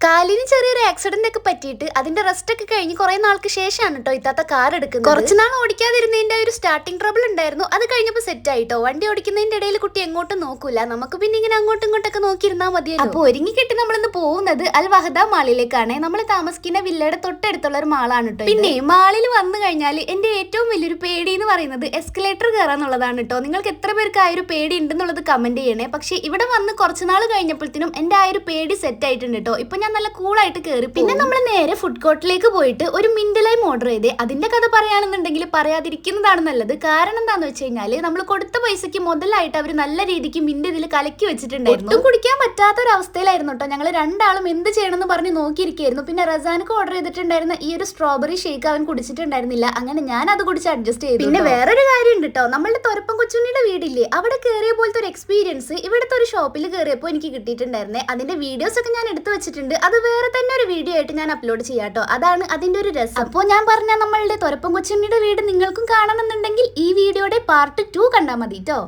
കാലിന് ചെറിയൊരു ആക്സിഡന്റ് ഒക്കെ പറ്റിയിട്ട് അതിന്റെ റെസ്റ്റ് ഒക്കെ കഴിഞ്ഞ് കുറെ നാൾക്ക് ശേഷമാണ് കേട്ടോ ഇത്താത്ത കാർ എടുക്കുന്നത്. കുറച്ച് നാൾ ഓടിക്കാതിരുന്നതിന്റെ ഒരു സ്റ്റാർട്ടിംഗ് ട്രബിൾ ഉണ്ടായിരുന്നു. അത് കഴിഞ്ഞപ്പോൾ സെറ്റ് ആയിട്ടോ. വണ്ടി ഓടിക്കുന്നതിന്റെ ഇടയിൽ കുട്ടി എങ്ങോട്ടും നോക്കൂല. നമുക്ക് പിന്നെ ഇങ്ങനെ അങ്ങോട്ടും ഇങ്ങോട്ടൊക്കെ നോക്കിയിരുന്നാൽ മതിയല്ലോ. അപ്പോൾ ഒരുങ്ങി കെട്ടി നമ്മളിന്ന് പോകുന്നത് അൽ വഹദ മാളിലേക്കാണ്. നമ്മൾ താമസിക്കുന്ന വില്ലയുടെ തൊട്ടടുത്തുള്ള ഒരു മാളാണ് കേട്ടോ. പിന്നെ മാളിൽ വന്നു കഴിഞ്ഞാൽ എന്റെ ഏറ്റവും വലിയൊരു പേടി എന്ന് പറയുന്നത് എസ്കലേറ്റർ കയറാന്നുള്ളതാണ് കേട്ടോ. നിങ്ങൾക്ക് എത്ര പേർക്ക് ആ ഒരു പേടി ഉണ്ടെന്നുള്ളത് കമന്റ് ചെയ്യണേ. പക്ഷെ ഇവിടെ വന്ന് കുറച്ച് നാൾ കഴിഞ്ഞപ്പോഴത്തേനും എന്റെ ആ ഒരു പേടി സെറ്റ് ആയിട്ടുണ്ട് കേട്ടോ. ഇപ്പൊ ഞാൻ നല്ല കൂളായിട്ട് കയറി. പിന്നെ നമ്മൾ നേരെ ഫുഡ് കോർട്ടിലേക്ക് പോയിട്ട് ഒരു മിന്റലൈം ഓർഡർ ചെയ്ത് അതിന്റെ കഥ പറയുകയാണെന്നുണ്ടെങ്കിൽ പറയാതിരിക്കുന്നതാണ് നല്ലത്. കാരണം എന്താന്ന് വെച്ച് കഴിഞ്ഞാല് നമ്മൾ കൊടുത്ത പൈസക്ക് മുതലായിട്ട് അവർ നല്ല രീതിക്ക് മിന്റ് ഇതിൽ കലക്കി വെച്ചിട്ടുണ്ടായിരുന്നു. ഒട്ടും കുടിക്കാൻ പറ്റാത്ത ഒരു അവസ്ഥയിലായിരുന്നു കേട്ടോ. ഞങ്ങൾ രണ്ടാളും എന്ത് ചെയ്യണമെന്ന് പറഞ്ഞ് നോക്കിയിരിക്കുകയായിരുന്നു. പിന്നെ റസാനക്ക് ഓർഡർ ചെയ്തിട്ടുണ്ടായിരുന്ന ഈ ഒരു സ്ട്രോബെറി ഷേക്ക് അവൻ കുടിച്ചിട്ടുണ്ടായിരുന്നില്ല. അങ്ങനെ ഞാൻ അത് കുടിച്ച് അഡ്ജസ്റ്റ് ചെയ്തു. പിന്നെ വേറൊരു കാര്യം ഉണ്ട് കേട്ടോ. നമ്മളുടെ തൊരപ്പം കൊച്ചുണ്ണിയുടെ വീടില്ലേ, അവിടെ കയറിയ പോലത്തെ ഒരു എക്സ്പീരിയൻസ് ഇവിടുത്തെ ഒരു ഷോപ്പിൽ കയറിയപ്പോൾ എനിക്ക് കിട്ടിയിട്ടുണ്ടായിരുന്നേ. അതിന്റെ വീഡിയോസ് ഒക്കെ ഞാൻ എടുത്തു വെച്ചിട്ടുണ്ട്. അത് വേറെ തന്നെ ഒരു വീഡിയോ ആയിട്ട് ഞാൻ അപ്ലോഡ് ചെയ്യാട്ടോ. അതാണ് അതിന്റെ ഒരു രസം. അപ്പോൾ ഞാൻ പറഞ്ഞ നമ്മളുടെ തൊരപ്പം കൊച്ചുണ്ണിയുടെ വീട് നിങ്ങൾക്കും കാണണമെന്നുണ്ടെങ്കിൽ ഈ വീഡിയോയുടെ പാർട്ട് 2 കണ്ടാൽ മതി കേട്ടോ.